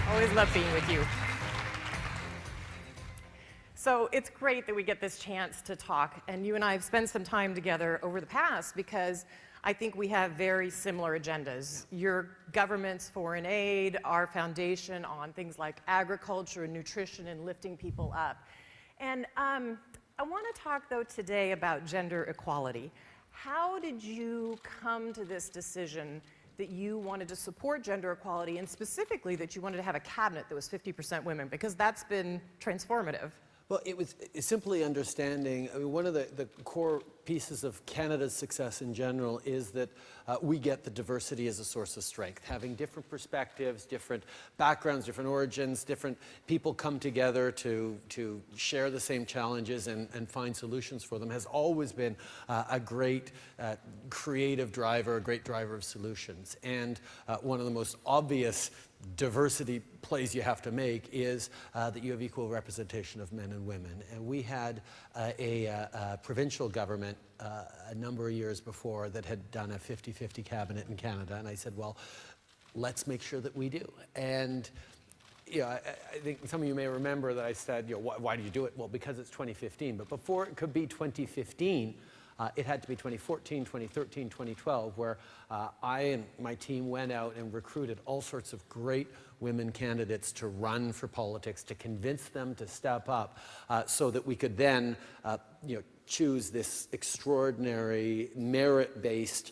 Always love being with you. So it's great that we get this chance to talk, and you and I have spent some time together over the past because I think we have very similar agendas. Your government's foreign aid, our foundation on things like agriculture and nutrition and lifting people up. And I want to talk, though, today about gender equality. How did you come to this decision that you wanted to support gender equality, and specifically that you wanted to have a cabinet that was 50% women? Because that's been transformative. Well, it was simply understanding, I mean, one of the core pieces of Canada's success in general is that we get the diversity as a source of strength. Having different perspectives, different backgrounds, different origins, different people come together to share the same challenges and find solutions for them has always been a great creative driver, a great driver of solutions. And one of the most obvious diversity plays you have to make is that you have equal representation of men and women. And we had a provincial government a number of years before that had done a 50-50 cabinet in Canada, and I said, well, let's make sure that we do. And you know, I think some of you may remember that I said, you know, why do you do it? Well, because it's 2015. But before it could be 2015, it had to be 2014, 2013, 2012, where I and my team went out and recruited all sorts of great women candidates to run for politics, to convince them to step up so that we could then you know, choose this extraordinary, merit-based,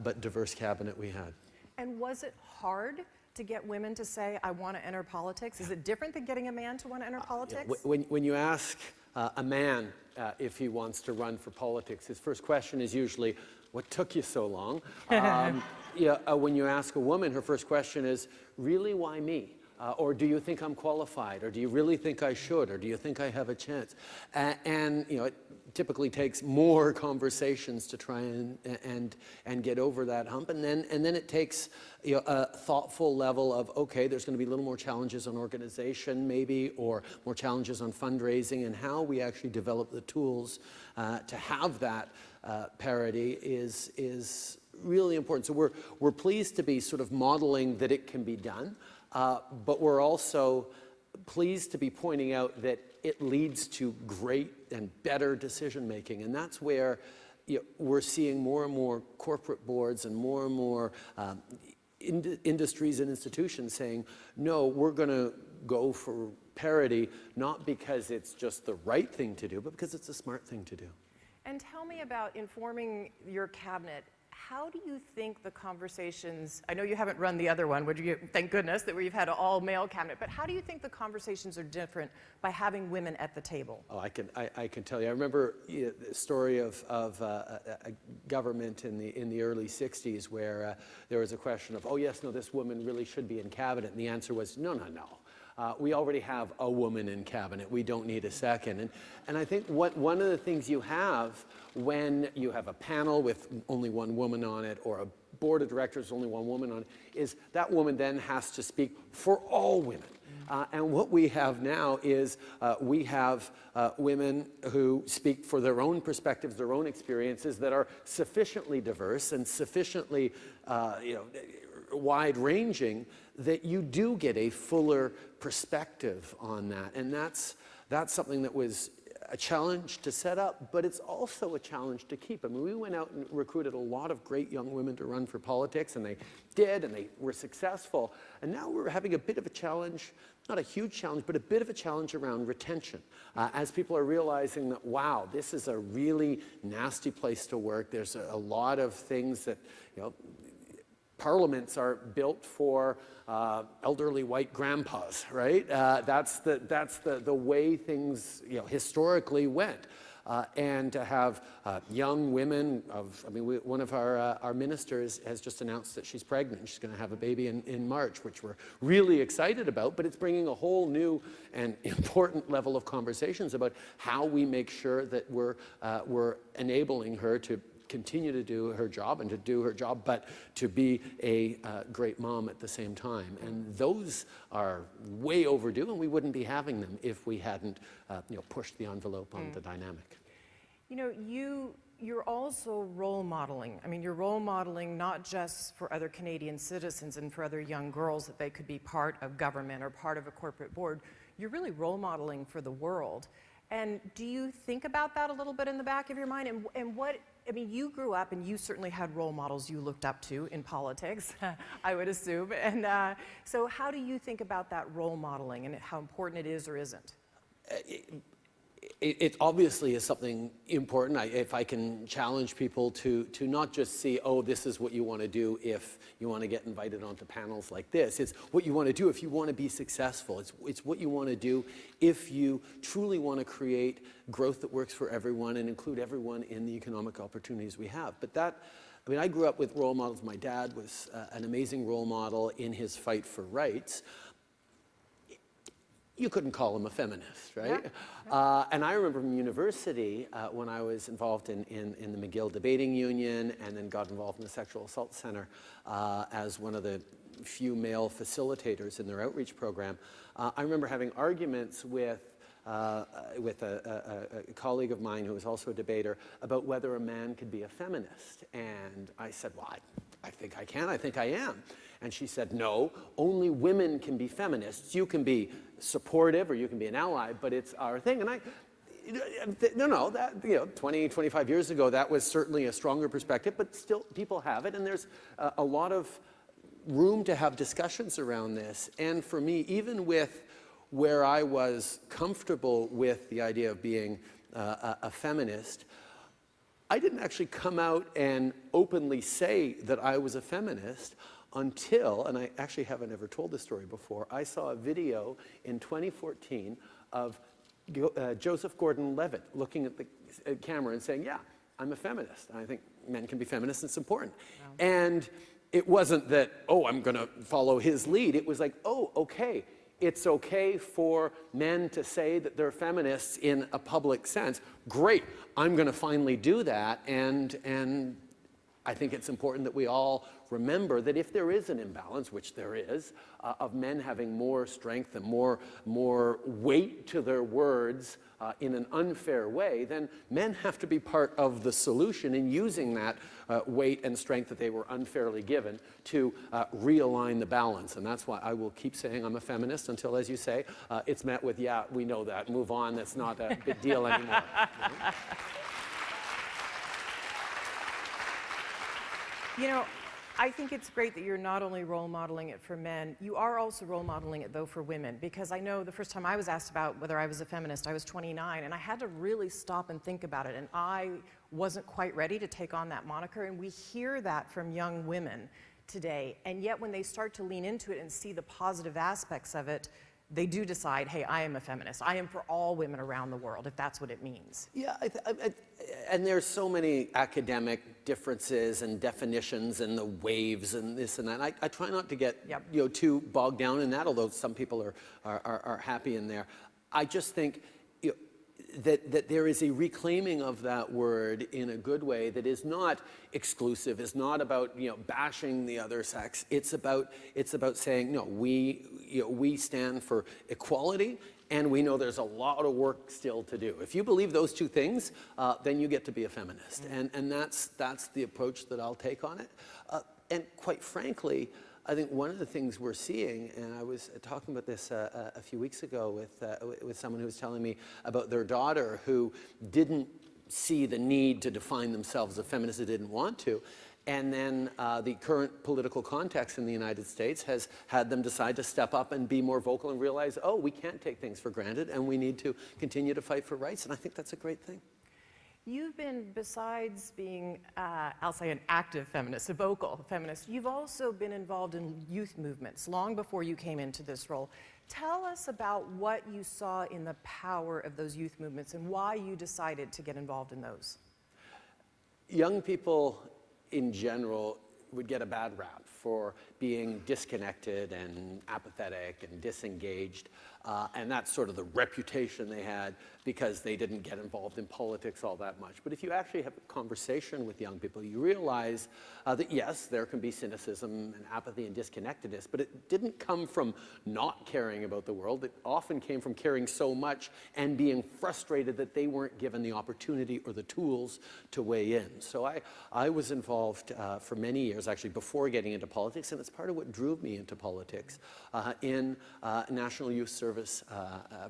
but diverse cabinet we had. And was it hard to get women to say, I want to enter politics? Is it different than getting a man to want to enter politics? Yeah. When you ask a man if he wants to run for politics, his first question is usually, what took you so long? When you ask a woman, her first question is, really, why me? Or do you think I'm qualified? Or do you really think I should? Or do you think I have a chance? And you know, it typically takes more conversations to try and get over that hump. And then it takes, you know, a thoughtful level of, okay, there's going to be a little more challenges on organization maybe, or more challenges on fundraising, and how we actually develop the tools to have that parity is really important. So we're pleased to be sort of modeling that it can be done. But we're also pleased to be pointing out that it leads to great and better decision making. And that's where, you know, we're seeing more and more corporate boards and more industries and institutions saying, no, we're going to go for parity, not because it's just the right thing to do, but because it's a smart thing to do. And tell me about informing your cabinet. How do you think the conversations, I know you haven't run the other one, thank goodness that we've had an all-male cabinet, but how do you think the conversations are different by having women at the table? Oh, I can tell you. I remember the story of a government in the early 60s where there was a question of, oh yes, no, this woman really should be in cabinet, and the answer was, no, no, no. We already have a woman in cabinet. We don't need a second. And I think one of the things you have when you have a panel with only one woman on it, or a board of directors with only one woman on it, is that woman then has to speak for all women. And what we have now is we have women who speak for their own perspectives, their own experiences that are sufficiently diverse and sufficiently wide-ranging that you do get a fuller perspective on that. And that's something that was a challenge to set up, but it's also a challenge to keep. I mean, we went out and recruited a lot of great young women to run for politics, and they did, and they were successful. And now we're having a bit of a challenge, not a huge challenge, but a bit of a challenge around retention. As people are realizing that, wow, this is a really nasty place to work. There's a lot of things that, you know, parliaments are built for elderly white grandpas, right? That's the way things, you know, historically went. And to have young women one of our ministers has just announced that she's pregnant. She's going to have a baby in March, which we're really excited about, but it's bringing a whole new and important level of conversations about how we make sure that we're enabling her to continue to do her job and to do her job, but to be a great mom at the same time. And those are way overdue, and we wouldn't be having them if we hadn't pushed the envelope on the dynamic. You know, you you're also role modeling. I mean, you're role modeling not just for other Canadian citizens and for other young girls that they could be part of government or part of a corporate board. You're really role modeling for the world. And do you think about that a little bit in the back of your mind? And what, I mean, you grew up and you certainly had role models you looked up to in politics, I would assume. And so how do you think about that role modeling and how important it is or isn't? It obviously is something important. If I can challenge people to not just see, oh, this is what you want to do if you want to get invited onto panels like this. It's what you want to do if you want to be successful. It's what you want to do if you truly want to create growth that works for everyone and include everyone in the economic opportunities we have. But that, I mean, I grew up with role models. My dad was an amazing role model in his fight for rights. You couldn't call him a feminist, right? Yeah. And I remember from university when I was involved in the McGill Debating Union and then got involved in the Sexual Assault Center as one of the few male facilitators in their outreach program. I remember having arguments with a colleague of mine who was also a debater about whether a man could be a feminist. And I said, well, I think I can, I think I am. And she said, no, only women can be feminists. You can be supportive or you can be an ally, but it's our thing. And no, that, you know, 20, 25 years ago, that was certainly a stronger perspective, but still people have it. And there's a lot of room to have discussions around this. And for me, even with where I was comfortable with the idea of being a feminist, I didn't actually come out and openly say that I was a feminist until, and I actually haven't ever told this story before, I saw a video in 2014 of Joseph Gordon-Levitt looking at the camera and saying, yeah, I'm a feminist. I think men can be feminists, and it's important. Wow. And it wasn't that, oh, I'm going to follow his lead. It was like, oh, okay, it's okay for men to say that they're feminists in a public sense. Great, I'm going to finally do that. And I think it's important that we all remember that if there is an imbalance, which there is, of men having more strength and more weight to their words in an unfair way, then men have to be part of the solution in using that weight and strength that they were unfairly given to realign the balance. And that's why I will keep saying I'm a feminist until, as you say, it's met with, yeah, we know that, move on, that's not a big deal anymore. You know, I think it's great that you're not only role modeling it for men, you are also role modeling it, though, for women. Because I know the first time I was asked about whether I was a feminist, I was 29, and I had to really stop and think about it. And I wasn't quite ready to take on that moniker. And we hear that from young women today. And yet when they start to lean into it and see the positive aspects of it, they do decide, hey, I am a feminist. I am for all women around the world, if that's what it means. Yeah, and there's so many academic differences and definitions and the waves and this and that. I try not to get too bogged down in that, although some people are happy in there. I just think that there is a reclaiming of that word in a good way that is not exclusive, is not about bashing the other sex. It's about saying, no, we stand for equality, and we know there's a lot of work still to do. If you believe those two things, then you get to be a feminist. And that's the approach that I'll take on it. And quite frankly, I think one of the things we're seeing, and I was talking about this a few weeks ago with someone who was telling me about their daughter who didn't see the need to define themselves as a feminist, they didn't want to. And then the current political context in the United States has had them decide to step up and be more vocal and realize, oh, we can't take things for granted and we need to continue to fight for rights. And I think that's a great thing. You've been, besides being, I'll say, an active feminist, a vocal feminist, you've also been involved in youth movements long before you came into this role. Tell us about what you saw in the power of those youth movements and why you decided to get involved in those. Young people in general would get a bad rap for being disconnected and apathetic and disengaged, and that's sort of the reputation they had because they didn't get involved in politics all that much. But if you actually have a conversation with young people, you realize that yes, there can be cynicism and apathy and disconnectedness, but it didn't come from not caring about the world. It often came from caring so much and being frustrated that they weren't given the opportunity or the tools to weigh in. So I was involved for many years, actually, before getting into politics, and it's part of what drew me into politics, in National Youth Service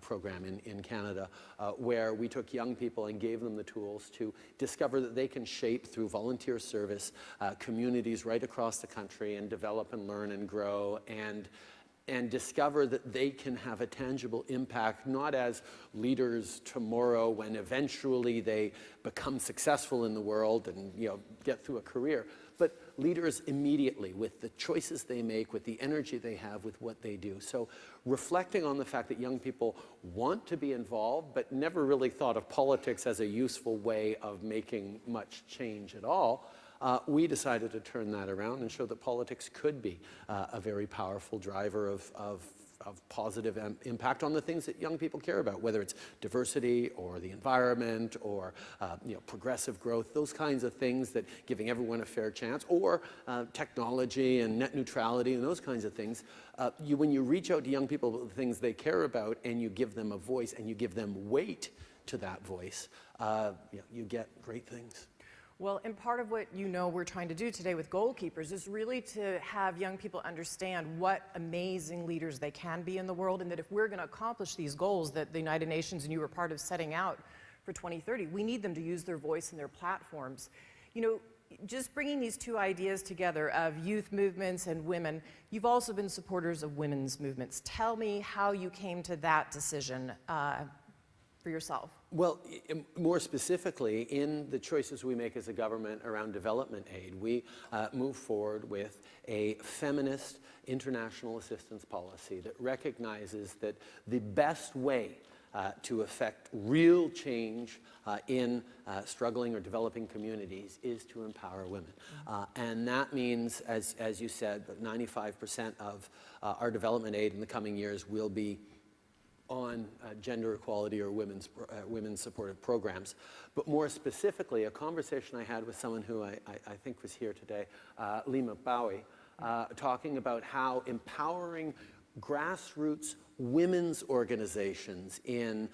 program in Canada, where we took young people and gave them the tools to discover that they can shape through volunteer service communities right across the country and develop and learn and grow and discover that they can have a tangible impact, not as leaders tomorrow when eventually they become successful in the world and get through a career, but leaders immediately with the choices they make, with the energy they have, with what they do. So reflecting on the fact that young people want to be involved, but never really thought of politics as a useful way of making much change at all, we decided to turn that around and show that politics could be a very powerful driver of positive impact on the things that young people care about, whether it's diversity or the environment or progressive growth, those kinds of things, that giving everyone a fair chance, or technology and net neutrality and those kinds of things. When you reach out to young people about the things they care about and you give them a voice and you give them weight to that voice, you get great things. Well, and part of what we're trying to do today with Goalkeepers is really to have young people understand what amazing leaders they can be in the world, and that if we're going to accomplish these goals that the United Nations and you were part of setting out for 2030, we need them to use their voice and their platforms. Just bringing these two ideas together of youth movements and women, you've also been supporters of women's movements. Tell me how you came to that decision for yourself. Well, more specifically, in the choices we make as a government around development aid, we move forward with a feminist international assistance policy that recognizes that the best way to affect real change in struggling or developing communities is to empower women. And that means, as you said, that 95% of our development aid in the coming years will be on gender equality or women's supportive programs. But more specifically, a conversation I had with someone who I think was here today, Lima Bowie, talking about how empowering grassroots women's organizations in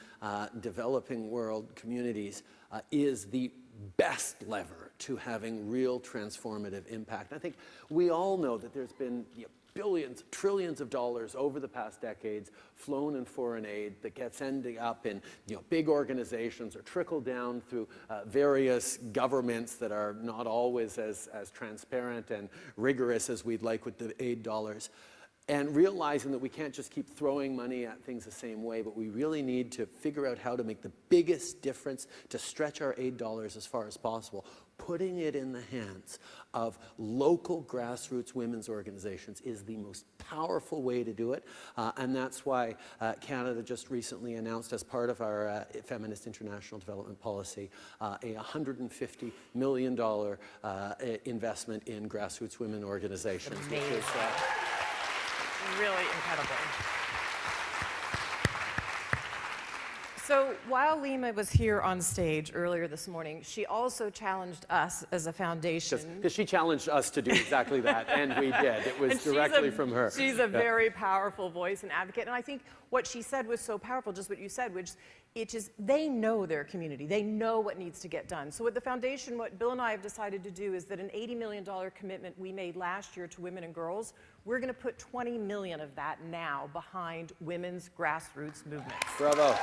developing world communities is the best lever to having real transformative impact. I think we all know that there's been billions, trillions of dollars over the past decades flown in foreign aid that gets ending up in big organizations or trickled down through various governments that are not always as transparent and rigorous as we'd like with the aid dollars. And realizing that we can't just keep throwing money at things the same way, but we really need to figure out how to make the biggest difference to stretch our aid dollars as far as possible. Putting it in the hands of local grassroots women's organizations is the most powerful way to do it. And that's why Canada just recently announced, as part of our Feminist International Development Policy, a $150 million investment in grassroots women organizations. Which is, really incredible. So while Lima was here on stage earlier this morning, she also challenged us as a foundation. Because she challenged us to do exactly that, and we did. It was directly from her. She's a very powerful voice and advocate, and I think what she said was so powerful, just what you said, which is they know their community. They know what needs to get done. So at the foundation, what Bill and I have decided to do is that an $80 million commitment we made last year to women and girls, we're going to put 20 million of that now behind women's grassroots movements. Bravo.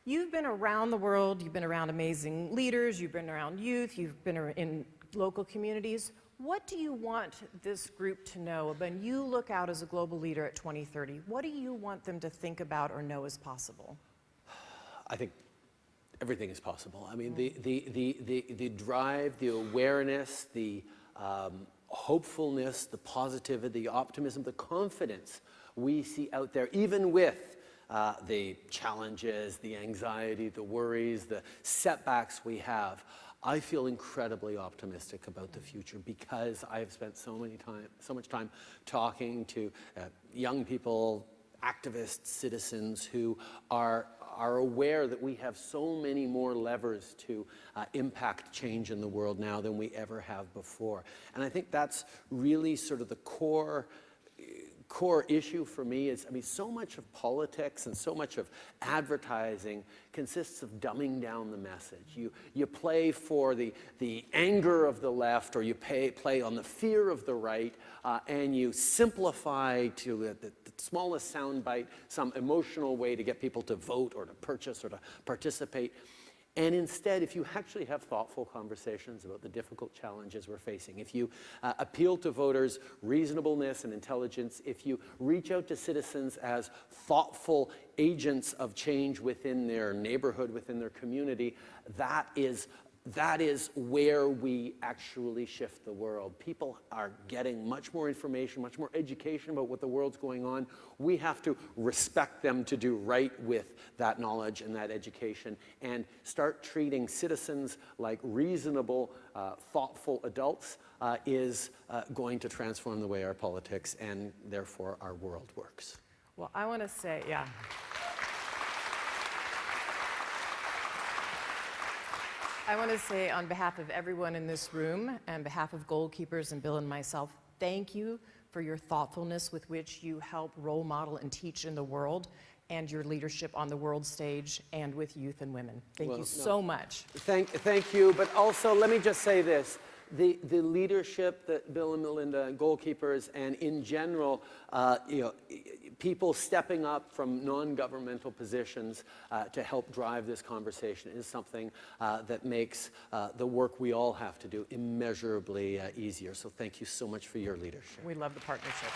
You've been around the world, you've been around amazing leaders, you've been around youth, you've been in local communities. What do you want this group to know when you look out as a global leader at 2030? What do you want them to think about or know is possible? I think everything is possible. I mean, the drive, the awareness, the hopefulness, the positivity, the optimism, the confidence we see out there, even with the challenges, the anxiety, the worries, the setbacks we have. I feel incredibly optimistic about the future because I have spent so much time talking to young people, activists, citizens who are aware that we have so many more levers to impact change in the world now than we ever have before. And I think that's really sort of the core issue for me. Is, I mean, so much of politics and so much of advertising consists of dumbing down the message. You play for the anger of the left, or you play on the fear of the right, and you simplify to the smallest soundbite some emotional way to get people to vote or to purchase or to participate. And instead, if you actually have thoughtful conversations about the difficult challenges we're facing, if you appeal to voters' reasonableness and intelligence, if you reach out to citizens as thoughtful agents of change within their neighborhood, within their community, that is where we actually shift the world. People are getting much more information, much more education about what the world's going on. We have to respect them to do right with that knowledge and that education and start treating citizens like reasonable, thoughtful adults is going to transform the way our politics and therefore our world works. Well, I want to say, yeah. I want to say on behalf of everyone in this room, and behalf of Goalkeepers and Bill and myself, thank you for your thoughtfulness with which you help role model and teach in the world, and your leadership on the world stage and with youth and women. Thank you so much. Thank you, but also let me just say this. The leadership that Bill and Melinda and Goalkeepers and in general, people stepping up from non-governmental positions to help drive this conversation is something that makes the work we all have to do immeasurably easier. So thank you so much for your leadership. We love the partnership.